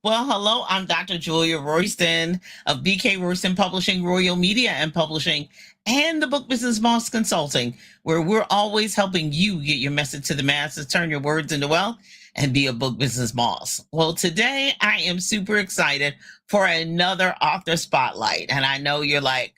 Well, hello, I'm Dr. Julia Royston of BK Royston Publishing, Royal Media and Publishing, and the Book Business Boss Consulting, where we're always helping you get your message to the masses, turn your words into wealth, and be a book business boss. Well, today I am super excited for another author spotlight. And I know you're like,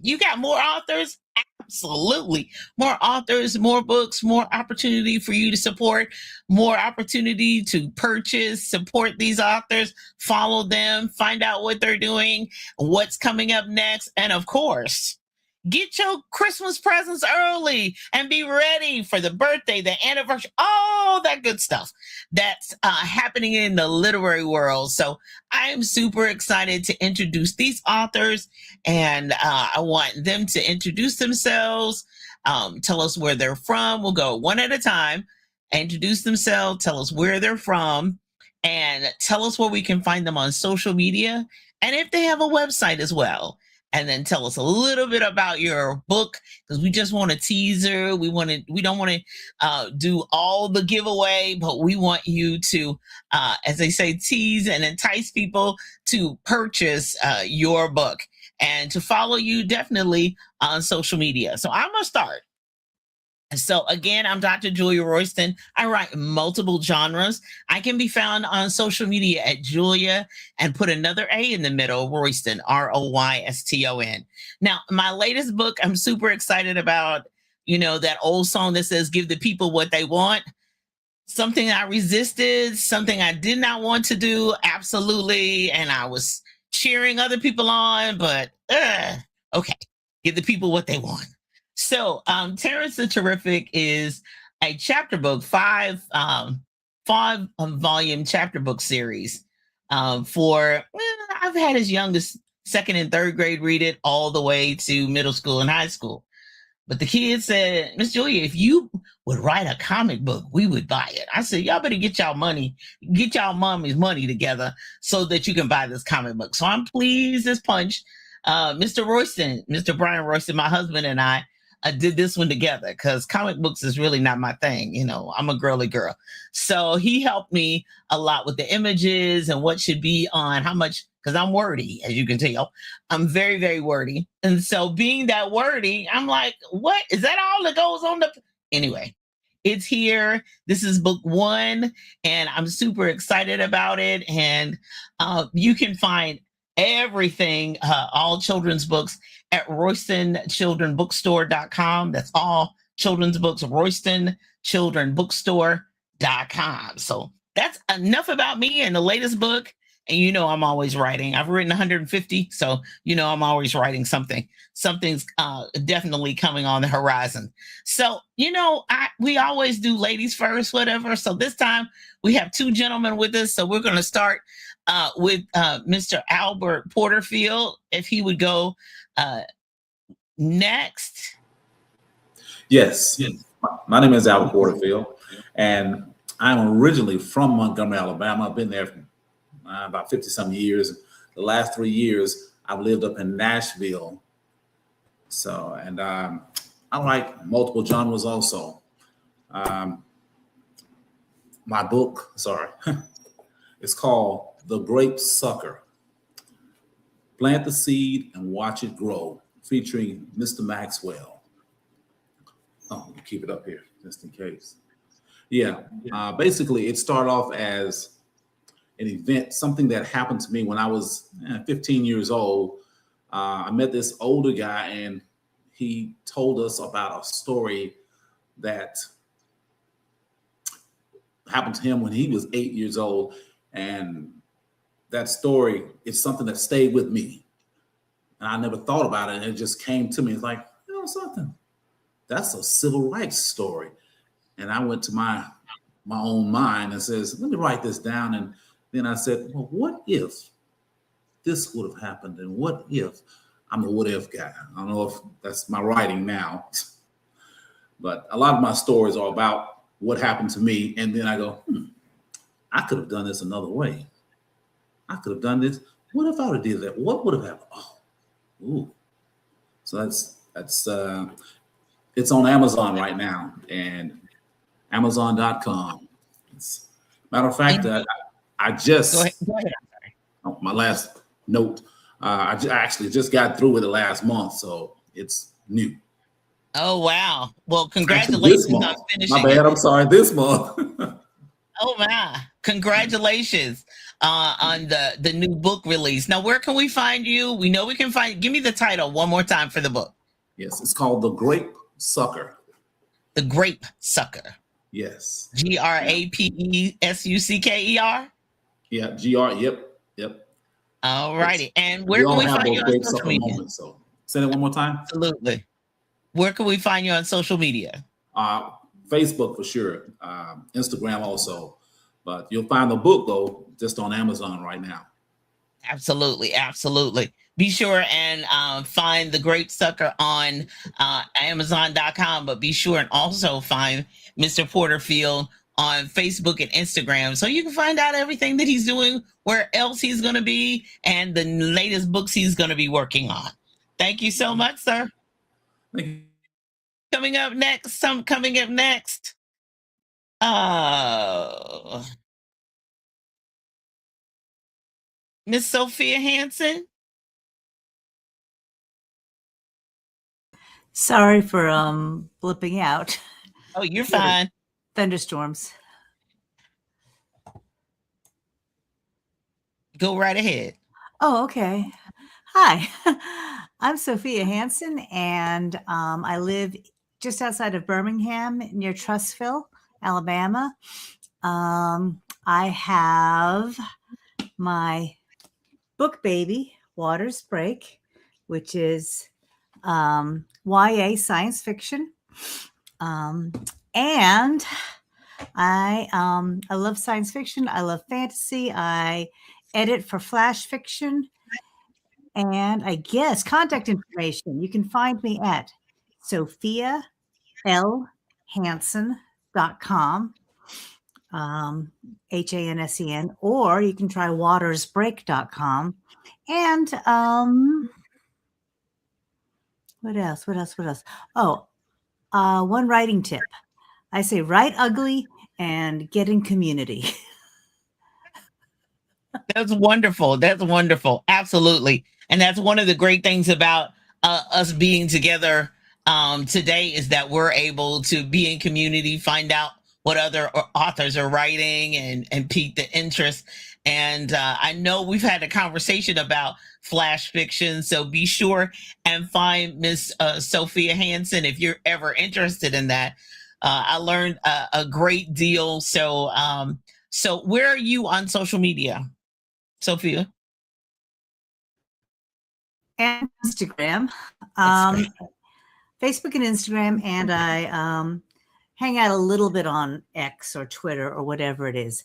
you got more authors? Absolutely. More authors, more books, more opportunity for you to support, more opportunity to purchase, support these authors, follow them, find out what they're doing, what's coming up next. And of course, get your Christmas presents early and be ready for the birthday, the anniversary, all that good stuff that's happening in the literary world. So I am super excited to introduce these authors, and I want them to introduce themselves, tell us where they're from. We'll go one at a time. Introduce themselves, tell us where they're from, and tell us where we can find them on social media, and if they have a website as well. And then tell us a little bit about your book, because we just want a teaser. We don't want to do all the giveaway, but we want you to, as they say, tease and entice people to purchase your book and to follow you definitely on social media. So I'm gonna start. So again, I'm Dr. Julia Royston. I write multiple genres. I can be found on social media at Julia and put another A in the middle, Royston, Royston. Now, my latest book, I'm super excited about, that old song that says, give the people what they want. Something I resisted, something I did not want to do, absolutely. And I was cheering other people on, but okay, give the people what they want. So, Terrence the Terrific is a chapter book, five volume chapter book series. I've had as young as second and third grade read it all the way to middle school and high school. But the kids said, Miss Julia, if you would write a comic book, we would buy it. I said, y'all better get y'all mommy's money together so that you can buy this comic book. So I'm pleased as punch. Mr. Brian Royston, my husband, and I did this one together because comic books is really not my thing. I'm a girly girl. So he helped me a lot with the images and what should be on how much, because I'm wordy, as you can tell. I'm very, very wordy. And so being that wordy, I'm like, what? Is that all that goes on Anyway, it's here. This is book one, and I'm super excited about it. And you can find everything, all children's books at RoystonChildrenBookstore.com. That's all children's books, RoystonChildrenBookstore.com. So that's enough about me and the latest book. And I'm always writing. I've written 150, so I'm always writing something. Something's definitely coming on the horizon. So we always do ladies first, whatever. So this time we have two gentlemen with us. So we're going to start with Mr. Albert Porterfield, if he would go next. Yes. My name is Albert Porterfield, and I'm originally from Montgomery, Alabama. I've been there for about 50-some years. The last 3 years, I've lived up in Nashville. So, and I like multiple genres also. My book, it's called The Grape Sucker. Plant the seed and watch it grow, featuring Mr. Maxwell. Oh, let me keep it up here just in case. Yeah, basically it started off as an event, something that happened to me when I was 15 years old. I met this older guy, and he told us about a story that happened to him when he was 8 years old. And that story is something that stayed with me. And I never thought about it. And it just came to me. It's like, something. That's a civil rights story. And I went to my own mind and says, let me write this down. And then I said, well, what if this would have happened? And what if I'm a what if guy? I don't know if that's my writing now. But a lot of my stories are about what happened to me. And then I go, I could have done this another way. I could have done this. What if I would have did that? What would have happened? Oh, ooh. So that's it's on Amazon right now, and Amazon.com. Matter of fact, I Go ahead. just Go ahead. my last note. I actually just got through with it last month, so it's new. Oh wow. Well, Actually, this congratulations on month. My finishing bad. it. I'm sorry. This month. Oh my. Congratulations on the new book release. Now, where can we find you? We know we can find. Give me the title one more time for the book. Yes, it's called The Grape Sucker. The Grape Sucker. Yes. Yeah. GRAPESUCKER. Yeah. GR. Yep. Yep. All Yes. righty. And We where can all we have find you those on grape social sucker media? moments. So say that one more time. Absolutely. Where can we find you on social media? Uh, Facebook for sure. Instagram also. But you'll find the book though just on Amazon right now. Absolutely, absolutely. Be sure and find the Great Sucker on Amazon.com, but be sure and also find Mr. Porterfield on Facebook and Instagram so you can find out everything that he's doing, where else he's going to be, and the latest books he's going to be working on. Thank you so much, sir. Thank you. Coming up next. Uh, Miss Sophia Hansen. Sorry for blipping out. Oh, you're fine. Thunderstorms. Go right ahead. Oh, okay. Hi, I'm Sophia Hansen, and I live just outside of Birmingham near Trussville, Alabama. I have my book baby, Waters Break, which is YA science fiction. And I love science fiction. I love fantasy. I edit for Flash Fiction. And I guess contact information. You can find me at sophialhansen.com, HANSEN, or you can try watersbreak.com. And what else? Oh, one writing tip. I say write ugly and get in community. That's wonderful. That's wonderful. Absolutely. And that's one of the great things about us being together today is that we're able to be in community, find out what other authors are writing and pique the interest. And I know we've had a conversation about flash fiction. So be sure and find Miss Sophia Hansen if you're ever interested in that. I learned a great deal. So where are you on social media, Sophia? And Instagram, That's great. Facebook and Instagram, and I hang out a little bit on X or Twitter or whatever it is.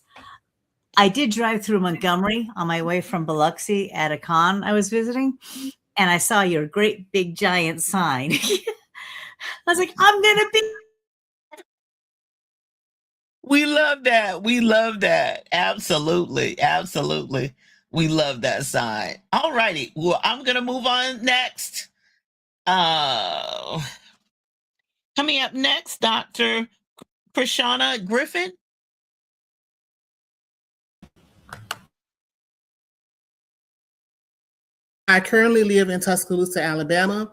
I did drive through Montgomery on my way from Biloxi at a con I was visiting, and I saw your great big giant sign. I was like, I'm gonna be. We love that. We love that. Absolutely. Absolutely. We love that sign. All righty. Well, I'm going to move on next. Uh, Coming up next, Dr. Krishana Griffin. I currently live in Tuscaloosa, Alabama.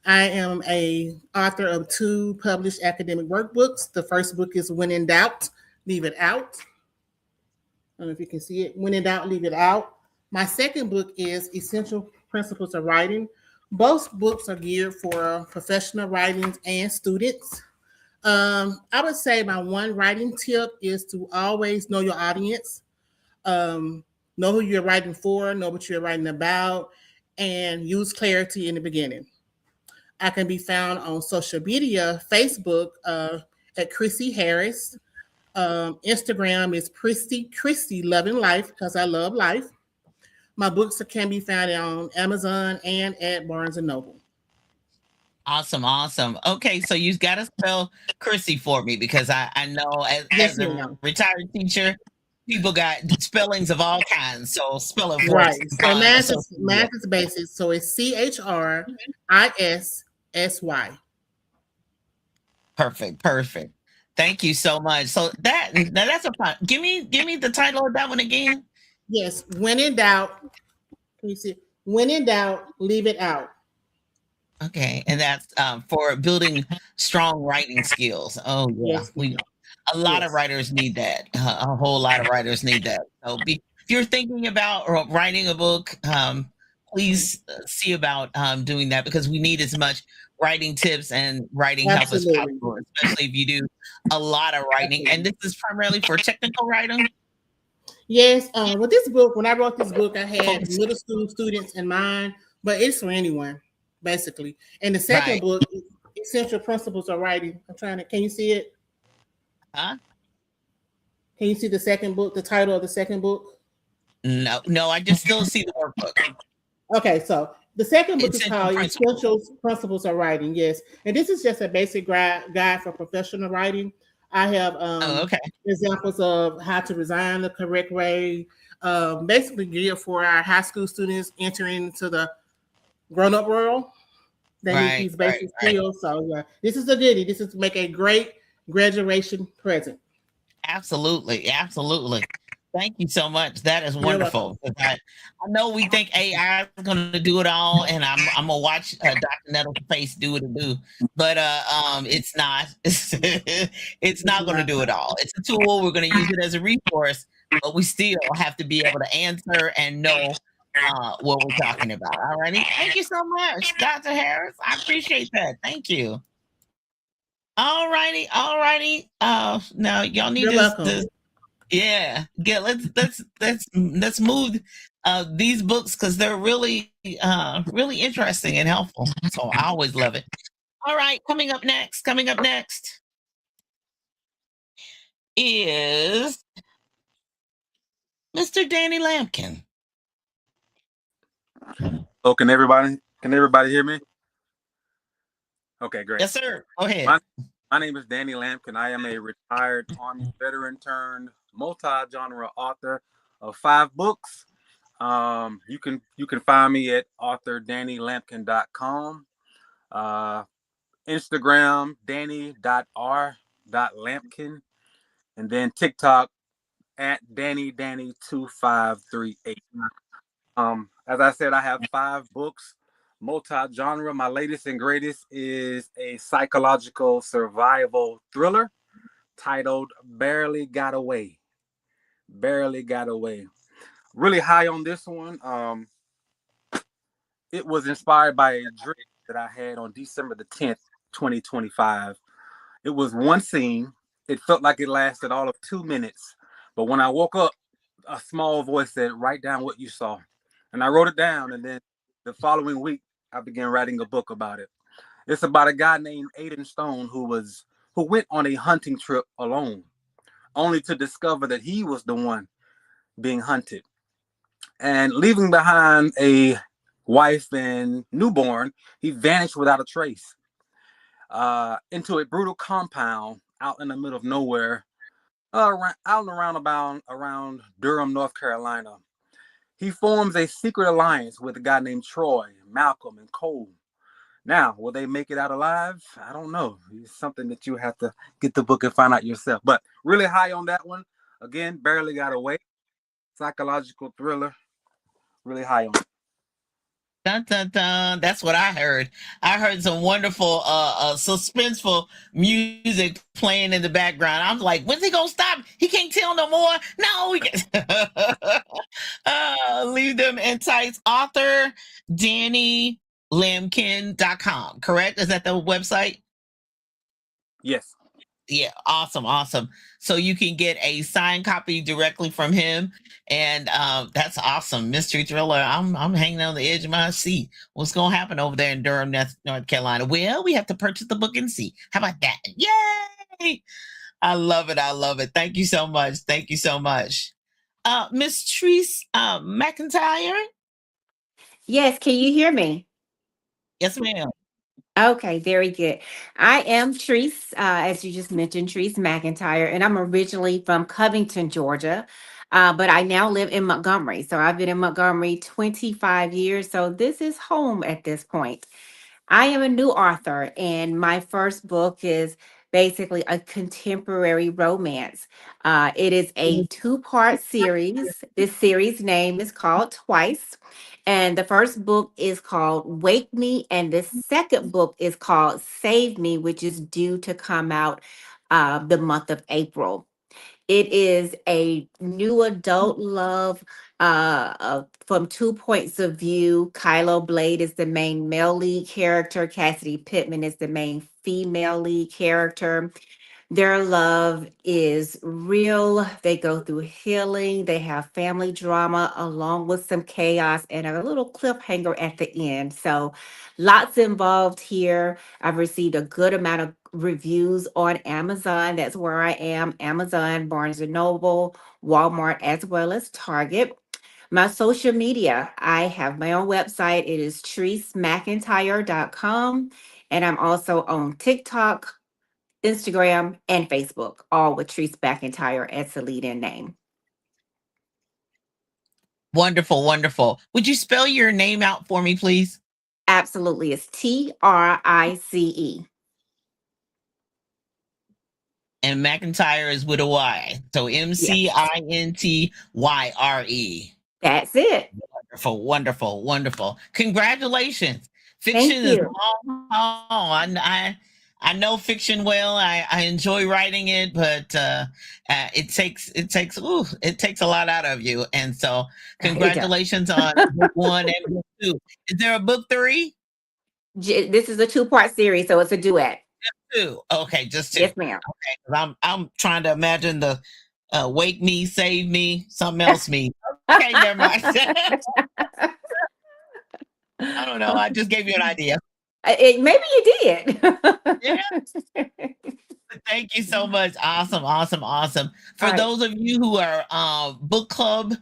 I am a author of 2 published academic workbooks. The first book is When in Doubt, Leave It Out. I don't know if you can see it. When in Doubt, Leave It Out. My second book is Essential Principles of Writing. Both books are geared for professional writings and students. I would say my one writing tip is to always know your audience, know who you're writing for, know what you're writing about, and use clarity in the beginning. I can be found on social media, Facebook at Chrissy Harris. Instagram is Christy Loving Life because I love life. My books can be found on Amazon and at Barnes and Noble. Awesome. Awesome. Okay. So you got to spell Chrissy for me because I know Yes, as a ma'am. retired teacher, people got spellings of all kinds. So spell it for us Right. So on math social is media. basic. So it's CHRISSY. Perfect. Perfect. Thank you so much. So that's a fun. Give me the title of that one again. Yes, when in doubt, can you see? When in doubt, leave it out. Okay, and that's for building strong writing skills. Oh yeah, Yes, we ma'am. a lot of Yes, writers need that. A whole lot of writers need that. So if you're thinking about writing a book, please see about doing that because we need as much writing tips and writing help as absolutely. possible, especially if you do a lot of writing. And Absolutely. this is primarily for technical writing. Yes, with this book, when I wrote this book, I had Focus. middle school students in mind, but it's for anyone, basically. And the second Right. book is Essential Principles of Writing. I'm trying to, can you see it? Huh? Can you see the second book, the title of the second book? No, I just still see the workbook. Okay, so the second book is Essential called principles. Essential Principles of Writing. Yes, and this is just a basic guide for professional writing. I have Oh, okay. examples of how to design the correct way, basically geared for our high school students entering into the grown-up world. They need Right, these right, basic right. skills. So yeah, this is a goodie. This is to make a great graduation present. Absolutely, absolutely. Thank you so much. That is You're welcome. wonderful. 'Cause I know we think AI is going to do it all, and I'm gonna watch Dr. Nettle's face do what it do, but it's not. It's It's not going to not. do it all. It's a tool. We're going to use it as a resource, but we still have to be able to answer and know what we're talking about. All righty. Thank you so much, Dr. Harris. I appreciate that. Thank you. All righty, all righty. Now y'all need You're welcome. yeah, get let's move these books because they're really interesting and helpful. So I always love it. All right, coming up next is Mr. Danny Lampkin. Oh, can everybody hear me? Okay, great. Yes, sir. Go ahead. My name is Danny Lampkin. I am a retired Army veteran turned multi-genre author of 5 books. You can find me at authordannylampkin.com. Instagram danny.r.lampkin, and then TikTok at danny2538. As I said, I have 5 books, multi-genre. My latest and greatest is a psychological survival thriller titled Barely Got Away. Barely Got Away. Really high on this one. It was inspired by a dream that I had on December the 10th, 2025. It was one scene. It felt like it lasted all of 2 minutes. But when I woke up, a small voice said, "Write down what you saw." And I wrote it down. And then the following week, I began writing a book about it. It's about a guy named Aiden Stone who went on a hunting trip alone, only to discover that he was the one being hunted. And leaving behind a wife and newborn, he vanished without a trace into a brutal compound out in the middle of nowhere, out and around Durham, North Carolina. He forms a secret alliance with a guy named Troy, Malcolm, and Cole. Now, will they make it out alive? I don't know. It's something that you have to get the book and find out yourself. But really high on that one. Again, Barely Got Away. Psychological thriller. Really high on it. Dun, dun, dun. That's what I heard. I heard some wonderful, suspenseful music playing in the background. I'm like, when's he gonna stop? He can't tell no more. No, we can leave them in tights. Author DannyLampkin.com. Correct? Is that the website? Yes. Yeah, awesome. So you can get a signed copy directly from him, and that's awesome. Mystery thriller. I'm hanging on the edge of my seat. What's gonna happen over there in Durham, North Carolina? Well, we have to purchase the book and see. How about that? Yay! I love it. Thank you so much. Miss Treese McIntyre. Yes, can you hear me? Yes, ma'am. Okay, very good. I am Treese, as you just mentioned, Treese McIntyre, and I'm originally from Covington, Georgia, but I now live in Montgomery. So I've been in Montgomery 25 years. So this is home at this point. I am a new author, and my first book is basically a contemporary romance. It is a two-part series. This series name is called Twice. And the first book is called Wake Me, and the second book is called Save Me, which is due to come out the month of April. It is a new adult love from two points of view. Kylo Blade is the main male lead character. Cassidy Pittman is the main female lead character. Their love is real. They go through healing. They have family drama along with some chaos and a little cliffhanger at the end. So, lots involved here. I've received a good amount of reviews on Amazon. That's where I am. Amazon, Barnes and Noble, Walmart, as well as Target. My social media, I have my own website. It is TreeseMcIntyre.com. And I'm also on TikTok, Instagram, and Facebook, all with Treese McIntyre as the lead in name. Wonderful, wonderful. Would you spell your name out for me, please? Absolutely. It's TRICE. And McIntyre is with a Y. So Yes, McIntyre. that's it. Wonderful, wonderful, wonderful. Congratulations. Thank Fiction is you. long. I know fiction well. I enjoy writing it, but it takes a lot out of you. And so It does. congratulations on book 1 and book 2. Is there a book 3? This is a two-part series, so it's a duet. 2. Okay, just 2. Yes, ma'am. Okay, 'cause I'm trying to imagine the wake me, save me, something else me. Okay, never mind. I don't know. I just gave you an idea. Maybe you did. Yeah. Thank you so much. Awesome, awesome, awesome. For All right. those of you who are book clubs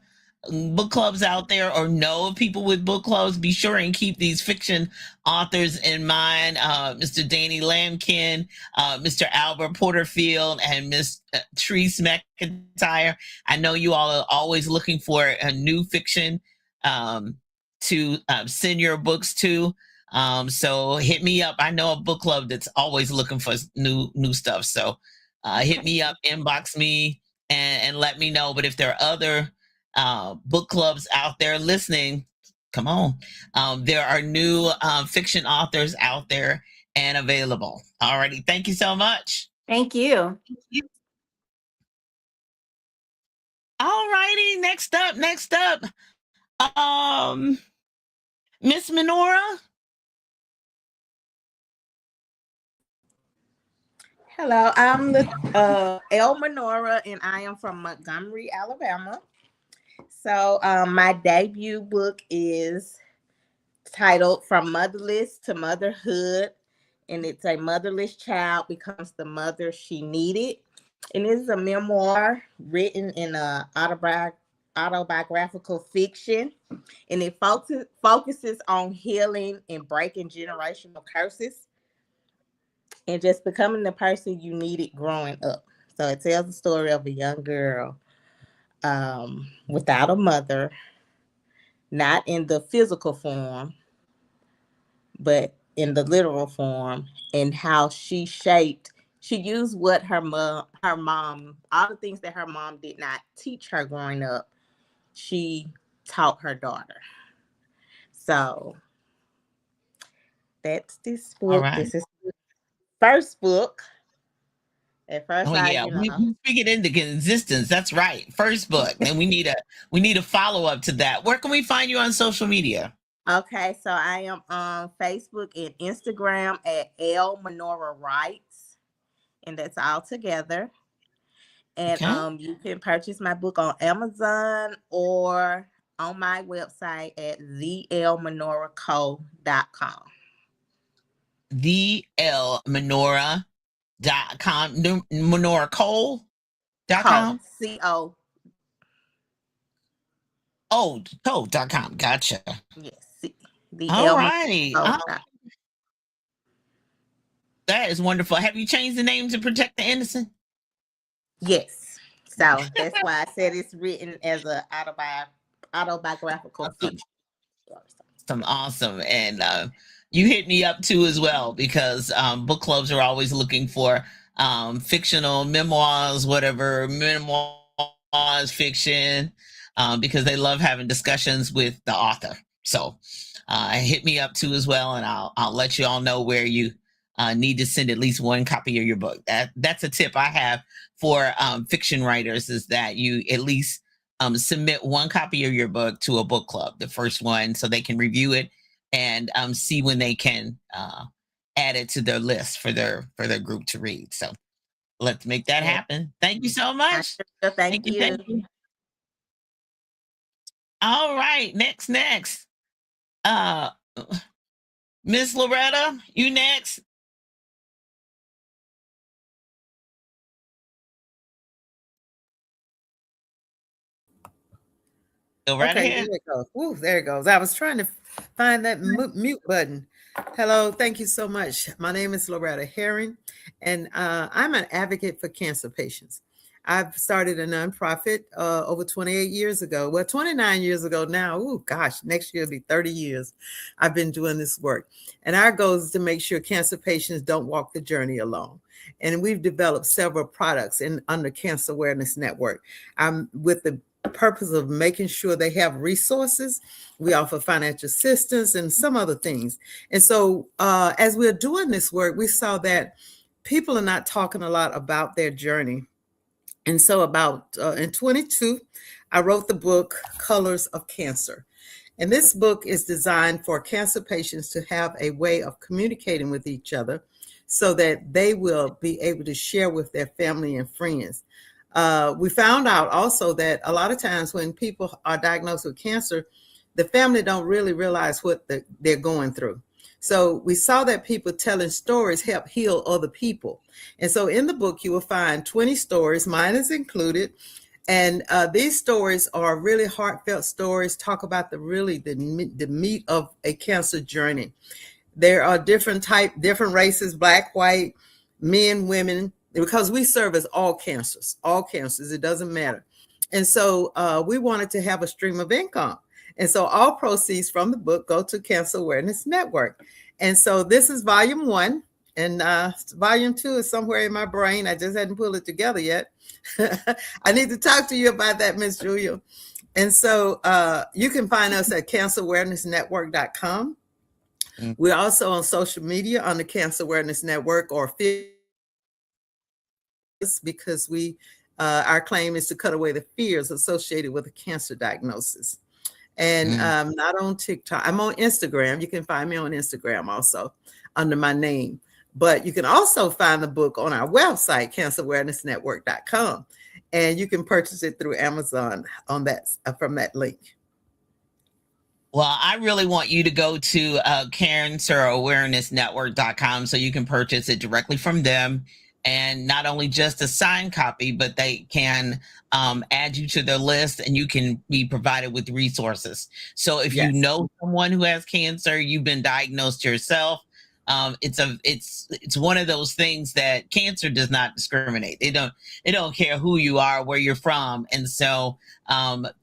out there or know of people with book clubs, be sure and keep these fiction authors in mind. Mr. Danny Lamkin, Mr. Albert Porterfield, and Miss Treese McIntyre. I know you all are always looking for a new fiction to send your books to. So hit me up. I know a book club that's always looking for new stuff. So hit me up, inbox me, and let me know. But if there are other book clubs out there listening, come on. There are new fiction authors out there and available. Alrighty. Thank you so much. Thank you. Alrighty. Next up. Miss Minora. Hello, I'm the El Menora, and I am from Montgomery, Alabama. So my debut book is titled "From Motherless to Motherhood," and it's a motherless child becomes the mother she needed. And it's a memoir written in a autobiographical fiction, and it focuses on healing and breaking generational curses and just becoming the person you needed growing up. So it tells the story of a young girl without a mother, not in the physical form, but in the literal form, and how she used what her mom, all the things that her mom did not teach her growing up, she taught her daughter. So that's this All book. right. This is the first book. At first, Oh yeah, we speak it into existence. That's right. First book. Then we need a follow up to that. Where can we find you on social media? Okay, so I am on Facebook and Instagram at El Menora Writes, and that's all together. And Okay. you can purchase my book on Amazon or on my website at theelmenoraco.com. TheElMenora.com. MenoraCole.com. C-O. Oh, code.com. Gotcha. Yes. The All righty. Elmenoraco. That is wonderful. Have you changed the name to protect the innocent? Yes. So that's why I said it's written as an autobiographical fiction. Awesome. And you hit me up too as well, because book clubs are always looking for fictional memoirs, whatever, memoirs, fiction, because they love having discussions with the author. So hit me up too as well, and I'll let you all know where you need to send at least one copy of your book. That's a tip I have for fiction writers, is that you at least submit one copy of your book to a book club, the first one, so they can review it and see when they can add it to their list for their group to read. So let's make that happen. Thank you so much. Thank you. Thank you. All right, next. Miss Loretta, you next. Go right Okay, ahead. there it goes. Ooh, there it goes. I was trying to find that mute button. Hello, thank you so much. My name is Loretta Herring, and I'm an advocate for cancer patients. I've started a nonprofit over 28 years ago. Well, 29 years ago now. Oh, gosh, next year will be 30 years I've been doing this work. And our goal is to make sure cancer patients don't walk the journey alone. And we've developed several products under Cancer Awareness Network. With the purpose of making sure they have resources. We offer financial assistance and some other things. And so as we're doing this work, we saw that people are not talking a lot about their journey. And so in 22, I wrote the book, Colors of Cancer. And this book is designed for cancer patients to have a way of communicating with each other so that they will be able to share with their family and friends. We found out also that a lot of times when people are diagnosed with cancer, the family don't really realize what they're going through. So we saw that people telling stories help heal other people. And so in the book, you will find 20 stories, mine is included. And these stories are really heartfelt stories, talk about the meat of a cancer journey. There are different races, Black, white, men, women, because we serve as all cancers, it doesn't matter. And so we wanted to have a stream of income. And so all proceeds from the book go to Cancer Awareness Network. And so this is volume 1, and volume 2 is somewhere in my brain. I just hadn't pulled it together yet. I need to talk to you about that, Miss Julia. And so you can find us at cancerawarenessnetwork.com. We're also on social media on the Cancer Awareness Network, or because our claim is to cut away the fears associated with a cancer diagnosis. And not on TikTok. I'm on Instagram. You can find me on Instagram also under my name. But you can also find the book on our website, cancerawarenessnetwork.com. And you can purchase it through Amazon on that from that link. Well, I really want you to go to cancerawarenessnetwork.com so you can purchase it directly from them. And not only just a signed copy, but they can add you to their list, and you can be provided with resources. So if you know someone who has cancer, you've been diagnosed yourself, it's one of those things that cancer does not discriminate. They don't care who you are, where you're from. And so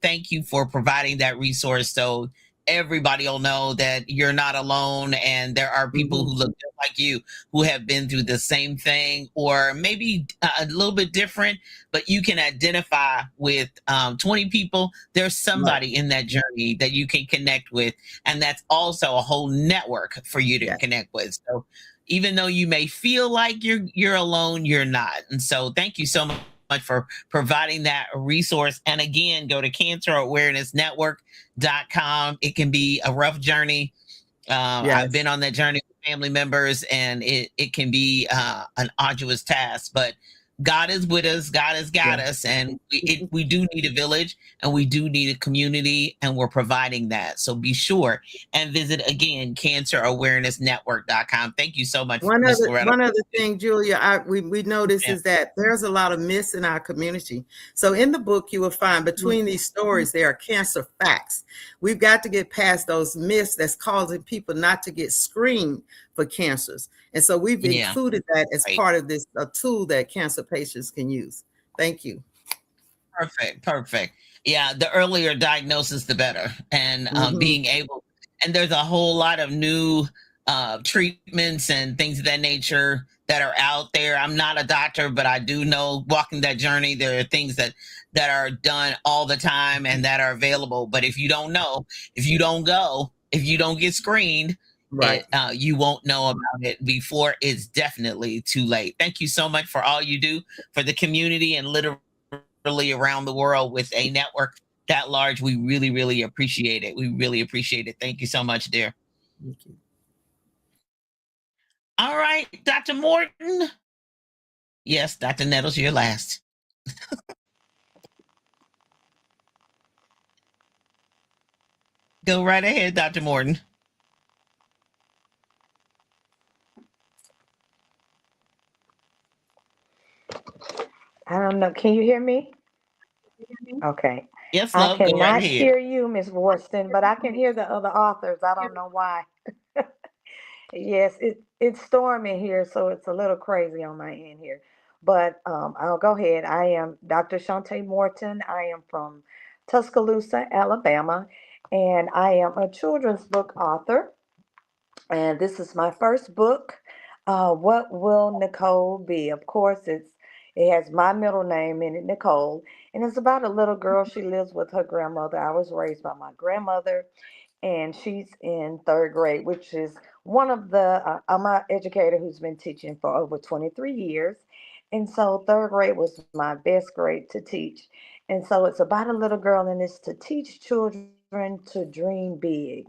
thank you for providing that resource, so everybody will know that you're not alone, and there are people who look just like you who have been through the same thing, or maybe a little bit different, but you can identify with 20 people. There's somebody in that journey that you can connect with, and that's also a whole network for you to connect with. So even though you may feel like you're alone, you're not. And so thank you so much for providing that resource. And again, go to cancerawarenessnetwork.com. It can be a rough journey. I've been on that journey with family members, and it can be an arduous task, but God is with us. God has got us, and we do need a village, and we do need a community, and we're providing that. So be sure and visit again, cancerawarenessnetwork.com. Thank you so much. One other thing, Julia, we noticed is that there's a lot of myths in our community. So in the book, you will find between these stories, there are cancer facts. We've got to get past those myths that's causing people not to get screened for cancers. And so we've included that as part of this tool that cancer patients can use. Thank you. Perfect. Yeah, the earlier diagnosis, the better. And being able, and there's a whole lot of new treatments and things of that nature that are out there. I'm not a doctor, but I do know walking that journey, there are things that are done all the time and that are available. But if you don't know, if you don't go, if you don't get screened, Right. you won't know about it before it's definitely too late. Thank you so much for all you do for the community and literally around the world with a network that large. We really, really appreciate it. We really appreciate it. Thank you so much, dear. Thank you. All right, Dr. Morton. Yes, Dr. Nettles, you're last. Go right ahead, Dr. Morton. I don't know. Can you hear me? Okay. Yes, I love, go right cannot ahead. hear you, Miss Worston, but I can hear the other authors. I don't know why. Yes, it's storming here, so it's a little crazy on my end here. But I'll go ahead. I am Dr. Shante Morton. I am from Tuscaloosa, Alabama, and I am a children's book author. And this is my first book. What will Nicole be? Of course, it has my middle name in it, Nicole, and it's about a little girl. She lives with her grandmother. I was raised by my grandmother, and she's in third grade, which is one of the. I'm an educator who's been teaching for over 23 years, and so third grade was my best grade to teach. And so it's about a little girl, and it's to teach children to dream big.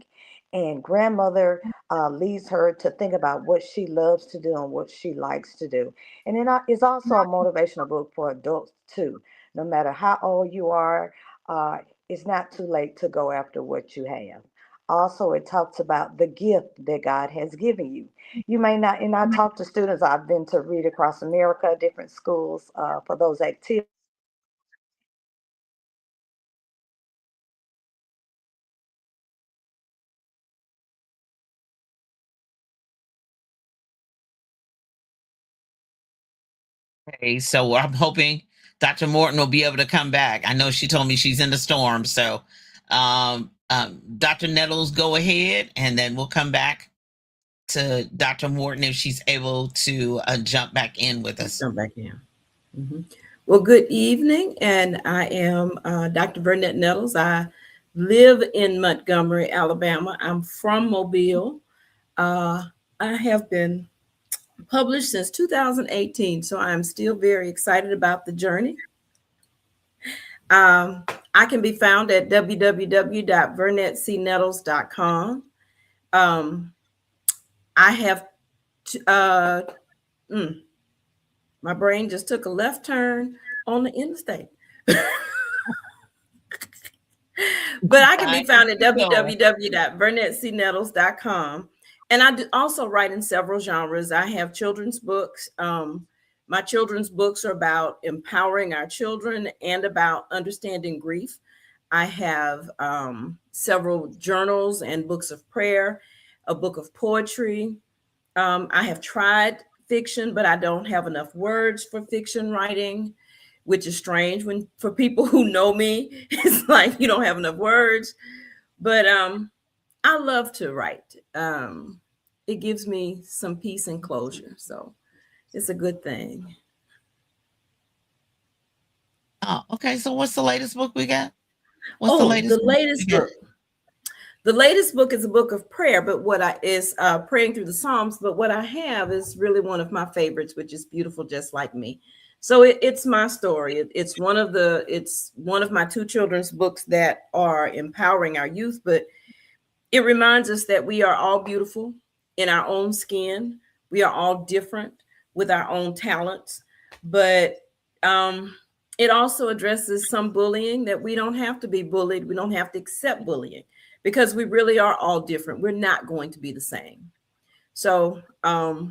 And grandmother leads her to think about what she loves to do and what she likes to do. And then it's also a motivational book for adults too. No matter how old you are, uh, it's not too late to go after what you have. Also, it talks about the gift that God has given you. You may not, and I talk to students, I've been to Read Across America, different schools for those activities. Okay, so I'm hoping Dr. Morton will be able to come back. I know she told me she's in the storm. So, Dr. Nettles, go ahead, and then we'll come back to Dr. Morton if she's able to jump back in with us. Jump back in. Mhm. Well, good evening, and I am Dr. Burnett Nettles. I live in Montgomery, Alabama. I'm from Mobile. I have been published since 2018, so I'm still very excited about the journey. I can be found at www.vernettcnettles.com. I have, my brain just took a left turn on the interstate. But I can be found at www.vernettcnettles.com. And I also write in several genres. I have children's books. My children's books are about empowering our children and about understanding grief. I have several journals and books of prayer, a book of poetry. I have tried fiction, but I don't have enough words for fiction writing, which is strange when for people who know me, it's like you don't have enough words. But I love to write. It gives me some peace and closure. So it's a good thing. Oh, okay. So what's the latest book we got? What's the latest book? The latest book is a book of prayer, but what I is praying through the Psalms. But what I have is really one of my favorites, which is Beautiful Just Like Me. So it's my story. It's one of my two children's books that are empowering our youth, but it reminds us that we are all beautiful in our own skin. We are all different with our own talents, but it also addresses some bullying, that we don't have to be bullied. We don't have to accept bullying because we really are all different. We're not going to be the same. So I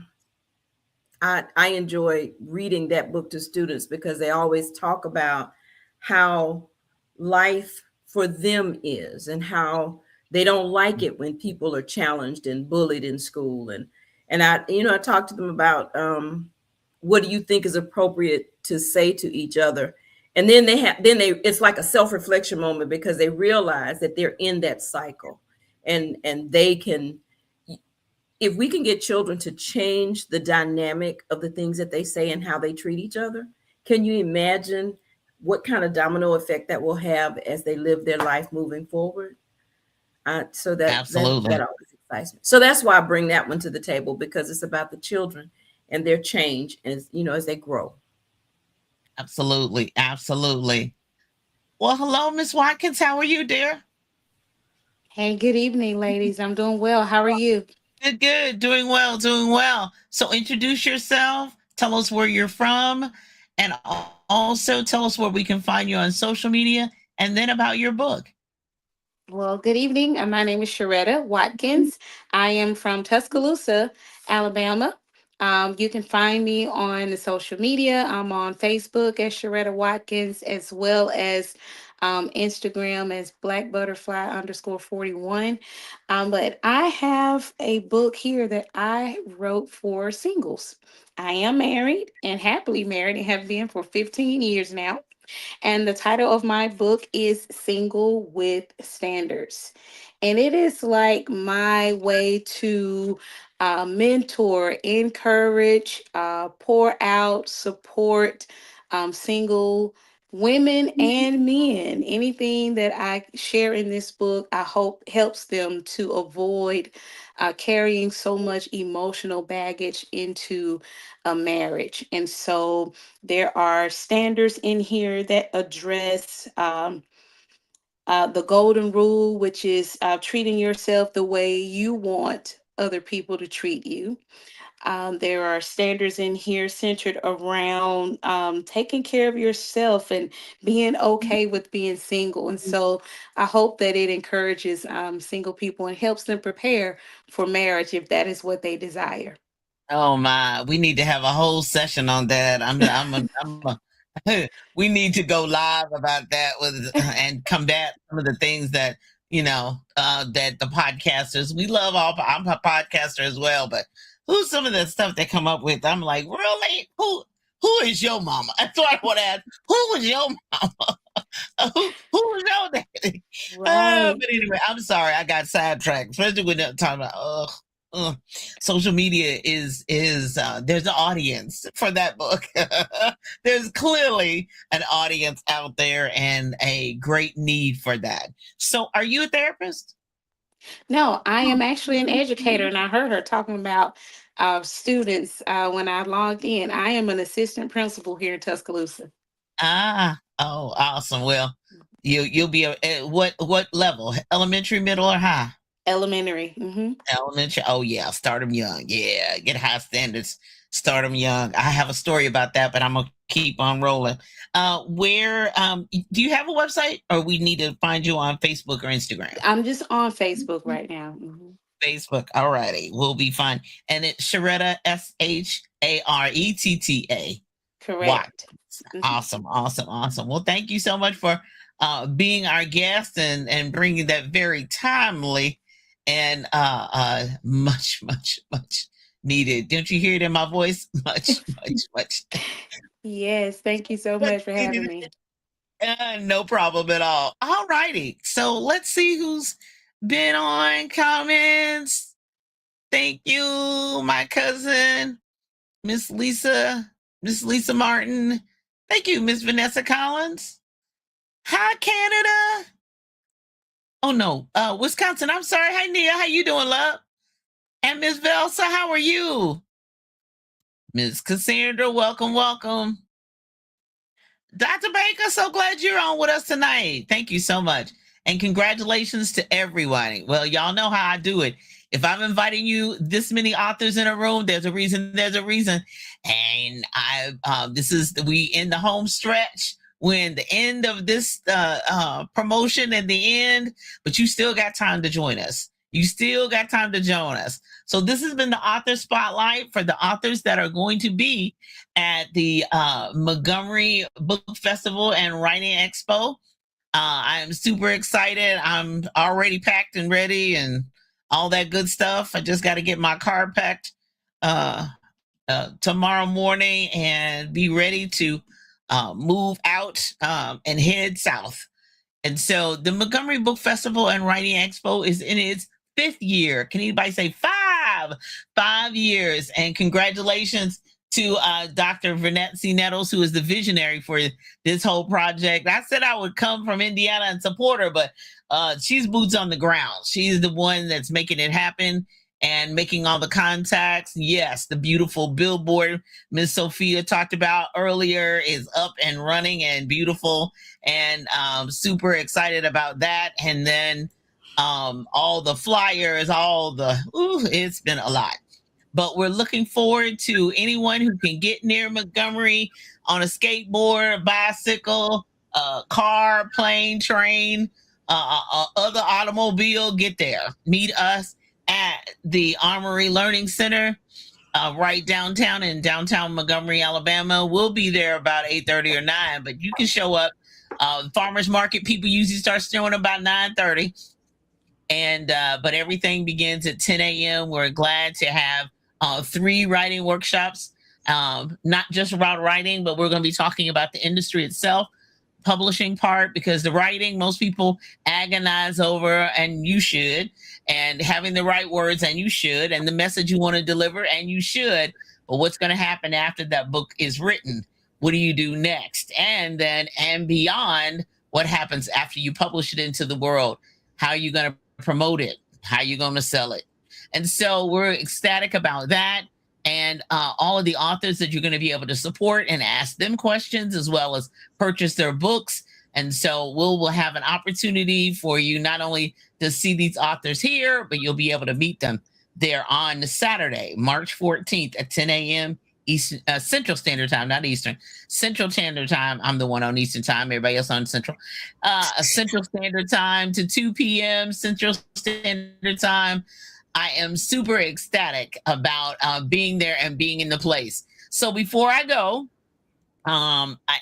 enjoy reading that book to students because they always talk about how life for them is and how they don't like it when people are challenged and bullied in school. And I talk to them about what do you think is appropriate to say to each other. And then it's like a self-reflection moment because they realize that they're in that cycle and they can if we can get children to change the dynamic of the things that they say and how they treat each other, can you imagine what kind of domino effect that will have as they live their life moving forward? So Absolutely. that always excites me. So that's why I bring that one to the table, because it's about the children and their change as they grow. Absolutely. Absolutely. Well, hello, Miss Watkins. How are you, dear? Hey, good evening, ladies. I'm doing well. How are you? Good, good. Doing well, doing well. So introduce yourself. Tell us where you're from. And also tell us where we can find you on social media. And then about your book. Well, good evening. My name is Sharetta Watkins. I am from Tuscaloosa, Alabama. You can find me on the social media. I'm on Facebook as Sharetta Watkins, as well as Instagram as Black Butterfly _41. But I have a book here that I wrote for singles. I am married and happily married and have been for 15 years now. And the title of my book is Single with Standards. And it is like my way to mentor, encourage, pour out, support single women and men. Anything that I share in this book, I hope helps them to avoid carrying so much emotional baggage into a marriage. And so there are standards in here that address the golden rule, which is treating yourself the way you want other people to treat you. There are standards in here centered around taking care of yourself and being okay with being single. And so I hope that it encourages single people and helps them prepare for marriage if that is what they desire. Oh my, we need to have a whole session on that. We need to go live about that with and combat some of the things that that the podcasters we love. I'm a podcaster as well, but who's some of the stuff they come up with? I'm like, really? Who is your mama? That's what I want to ask. Who was your mama? who was your daddy? Right. But anyway, I'm sorry I got sidetracked, especially when they're talking about social media is there's an audience for that book. There's clearly an audience out there and a great need for that. So are you a therapist? No, I am actually an educator, and I heard her talking about students when I logged in. I am an assistant principal here in Tuscaloosa. Oh, awesome. Well, you'll be what level? Elementary, middle, or high? Elementary. Mm-hmm. Elementary. Oh yeah, start them young. Yeah, get high standards. Start them young. I have a story about that, but I'm gonna keep on rolling. Where do you have a website, or we need to find you on Facebook or Instagram? I'm just on Facebook right now. Mm-hmm. Facebook. All righty, we'll be fine. And it's Sharetta Sharetta. Correct. Mm-hmm. Awesome, awesome, awesome. Well, thank you so much for being our guest and bringing that very timely and much needed. Don't you hear it in my voice? Much. Yes, thank you so much for having me. No problem at all. All righty. So let's see who's been on comments. Thank you, my cousin, Miss Lisa Martin. Thank you, Miss Vanessa Collins. Hi, Canada. Oh no, Wisconsin. I'm sorry. Hi, Nia. How you doing, love? And Miss Velsa, how are you? Miss Cassandra, welcome. Dr. Baker, so glad you're on with us tonight. Thank you so much. And congratulations to everyone. Well, y'all know how I do it. If I'm inviting you this many authors in a room, there's a reason. And we in the home stretch. We're in the end of this promotion at the end, but you still got time to join us. So this has been the author spotlight for the authors that are going to be at the Montgomery Book Festival and Writing Expo. I am super excited. I'm already packed and ready and all that good stuff. I just got to get my car packed tomorrow morning and be ready to move out and head south. And so the Montgomery Book Festival and Writing Expo is in its 5th year. Can anybody say 5? have 5 years. And congratulations to Dr. Vanessa Nettles, who is the visionary for this whole project. I said I would come from Indiana and support her, but she's boots on the ground. She's the one that's making it happen and making all the contacts. Yes, the beautiful billboard Miss Sophia talked about earlier is up and running and beautiful, and super excited about that. And then all the flyers, it's been a lot. But we're looking forward to anyone who can get near Montgomery on a skateboard, bicycle, car, plane, train, other automobile, get there. Meet us at the Armory Learning Center, right downtown in downtown Montgomery, Alabama. We'll be there about 8:30 or 9, but you can show up. Farmers market people usually start showing about 9:30. And but everything begins at 10 a.m. We're glad to have 3 writing workshops, not just about writing, but we're going to be talking about the industry itself, publishing part, because the writing most people agonize over, and you should, and having the right words, and you should, and the message you want to deliver, and you should. But what's going to happen after that book is written? What do you do next? And then and beyond, what happens after you publish it into the world? How are you going to promote it? How are you going to sell it? And so we're ecstatic about that. And all of the authors that you're going to be able to support and ask them questions, as well as purchase their books. And so we'll have an opportunity for you not only to see these authors here, but you'll be able to meet them there on Saturday, March 14th at 10 a.m. Eastern, Central Standard Time, not Eastern. Central Standard Time. I'm the one on Eastern Time. Everybody else on Central. Central Standard Time to 2 p.m. Central Standard Time. I am super ecstatic about being there and being in the place. So before I go,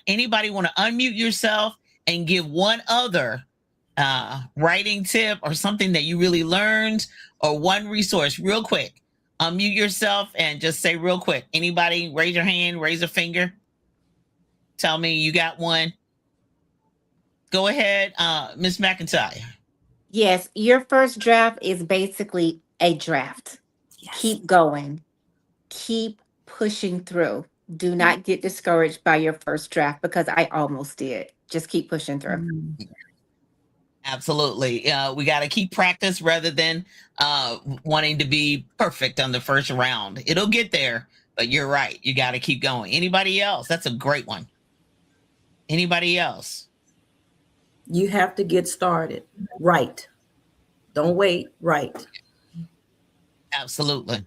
anybody want to unmute yourself and give one other writing tip or something that you really learned, or one resource real quick? Unmute yourself and just say real quick. Anybody raise your hand, raise a finger. Tell me you got one. Go ahead, Ms. McIntyre. Yes, your first draft is basically a draft. Yes. Keep going. Keep pushing through. Do not get discouraged by your first draft, because I almost did. Just keep pushing through. Absolutely. We got to keep practice rather than wanting to be perfect on the first round. It'll get there, but you're right. You got to keep going. Anybody else? That's a great one. Anybody else? You have to get started. Right. Don't wait. Right. Absolutely.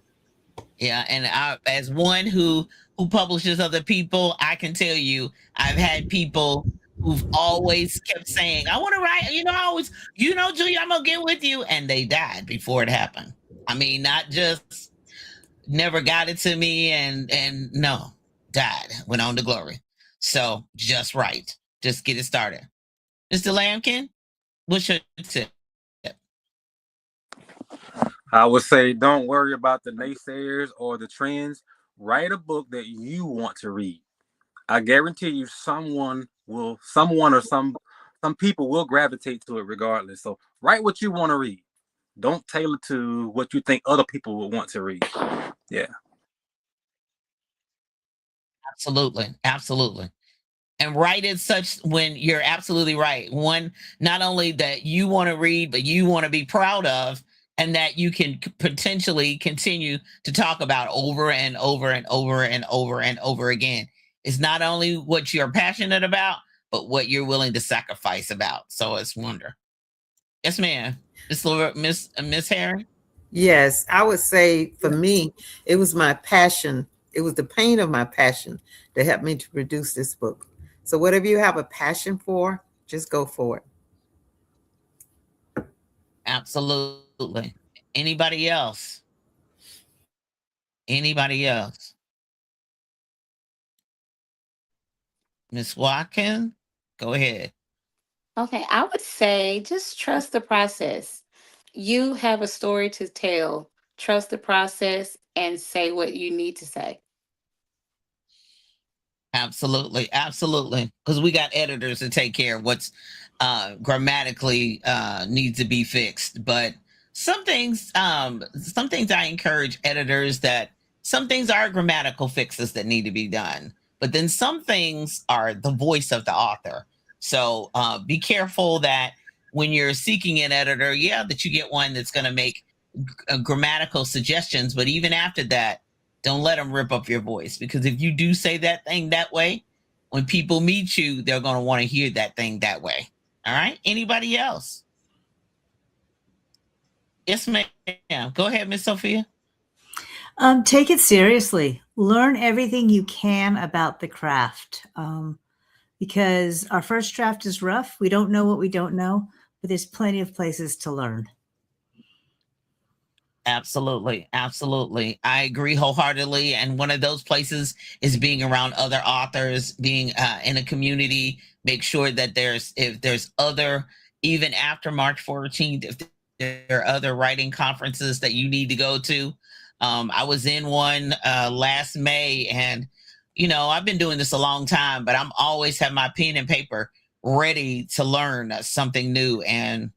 Yeah. And as one who publishes other people, I can tell you, I've had people who've always kept saying, I want to write, Julia, I'm going to get with you. And they died before it happened. I mean, not just never got it to me and no, died, went on to glory. So just right. Just get it started. Mr. Lambkin, what's your tip? I would say don't worry about the naysayers or the trends. Write a book that you want to read. I guarantee you someone or some people will gravitate to it regardless. So write what you want to read. Don't tailor to what you think other people will want to read. Yeah. Absolutely. Absolutely. And write it such when you're absolutely right. One, not only that you want to read, but you want to be proud of, and that you can potentially continue to talk about over and over and over and over and over again. It's not only what you're passionate about, but what you're willing to sacrifice about. So it's wonder. Yes, ma'am. Miss Harry? Yes, I would say for me, it was my passion. It was the pain of my passion that helped me to produce this book. So whatever you have a passion for, just go for it. Absolutely. Anybody else? Anybody else? Miss Watkins, go ahead. Okay, I would say just trust the process. You have a story to tell. Trust the process and say what you need to say. Absolutely. Absolutely. Because we got editors to take care of what's grammatically needs to be fixed. But Some things I encourage editors that some things are grammatical fixes that need to be done, but then some things are the voice of the author. So be careful that when you're seeking an editor, yeah, that you get one that's going to make grammatical suggestions, but even after that, don't let them rip up your voice, because if you do say that thing that way, when people meet you, they're going to want to hear that thing that way. All right. Anybody else? Yes, ma'am. Go ahead, Miss Sophia. Take it seriously. Learn everything you can about the craft, because our first draft is rough. We don't know what we don't know, but there's plenty of places to learn. Absolutely. Absolutely. I agree wholeheartedly. And one of those places is being around other authors, being in a community. Make sure that if there's other, even after March 14th, if there are other writing conferences that you need to go to. I was in one last May, and, I've been doing this a long time, but I'm always have my pen and paper ready to learn something new. And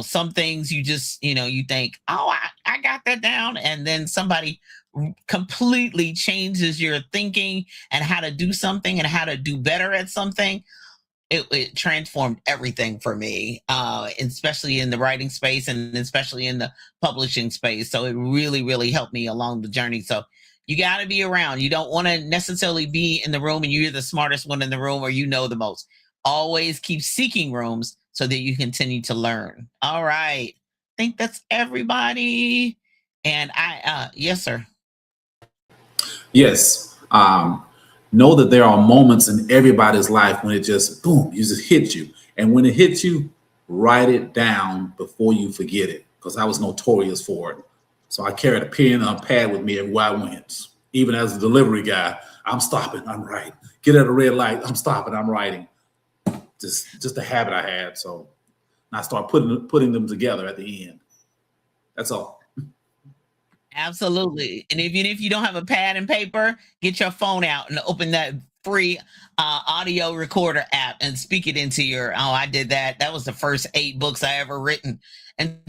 some things you just, you think, oh, I got that down. And then somebody completely changes your thinking and how to do something and how to do better at something. It transformed everything for me, especially in the writing space and especially in the publishing space. So it really, really helped me along the journey. So you got to be around. You don't want to necessarily be in the room and you're the smartest one in the room or you know the most. Always keep seeking rooms so that you continue to learn. All right. I think that's everybody. And yes, sir. Yes. Know that there are moments in everybody's life when it just boom, you just hit you. And when it hits you, write it down before you forget it, because I was notorious for it. So I carried a pen and a pad with me everywhere I went. Even as a delivery guy, I'm stopping, I'm writing. Get at a red light, I'm stopping, I'm writing. Just a habit I had. So I start putting them together at the end. That's all. Absolutely. And even if you don't have a pad and paper, get your phone out and open that free audio recorder app and speak it into your, I did that. That was the first 8 books I ever written and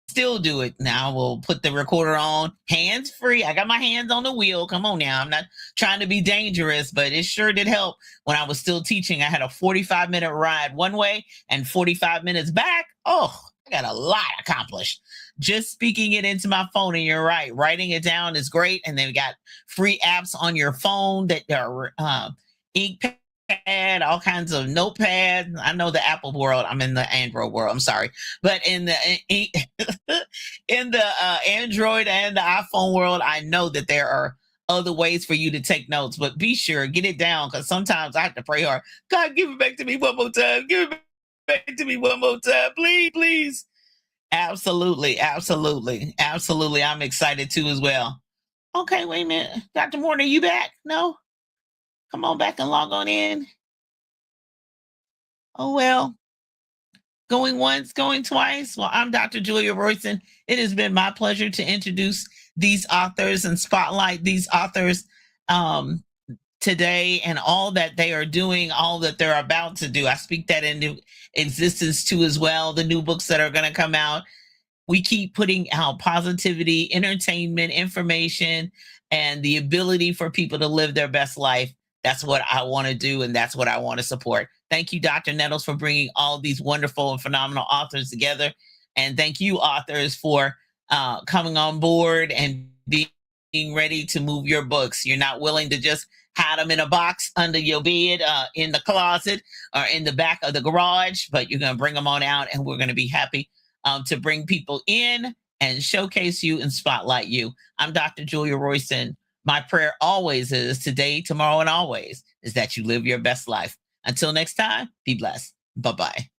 still do it. Now we'll put the recorder on, hands free. I got my hands on the wheel. Come on now. I'm not trying to be dangerous, but it sure did help. When I was still teaching, I had a 45-minute ride one way and 45 minutes back. Oh, I got a lot accomplished just speaking it into my phone. And you're right, writing it down is great. And then we got free apps on your phone that are Inkpad, all kinds of notepads. I know the Apple world. I'm in the Android world. I'm sorry, but in the in the Android and the iPhone world, I know that there are other ways for you to take notes. But be sure get it down, because sometimes I have to pray hard. God, give it back to me one more time. Give it back to me one more time, please, please. Absolutely, absolutely, absolutely. I'm excited too as well. Okay, wait a minute. Dr. Morton, are you back? No? Come on back and log on in. Oh, well. Going once, going twice. Well, I'm Dr. Julia Royston. It has been my pleasure to introduce these authors and spotlight these authors today and all that they are doing, all that they're about to do. I speak that into existence too as well. The new books that are going to come out. We keep putting out positivity, entertainment, information, and the ability for people to live their best life. That's what I want to do, and that's what I want to support. Thank you, Dr. Nettles, for bringing all these wonderful and phenomenal authors together. And thank you, authors, for coming on board and being ready to move your books. You're not willing to just hide them in a box under your bed, in the closet, or in the back of the garage, but you're going to bring them on out, and we're going to be happy to bring people in and showcase you and spotlight you. I'm Dr. Julia Royston. My prayer always is today, tomorrow, and always is that you live your best life. Until next time, be blessed. Bye-bye.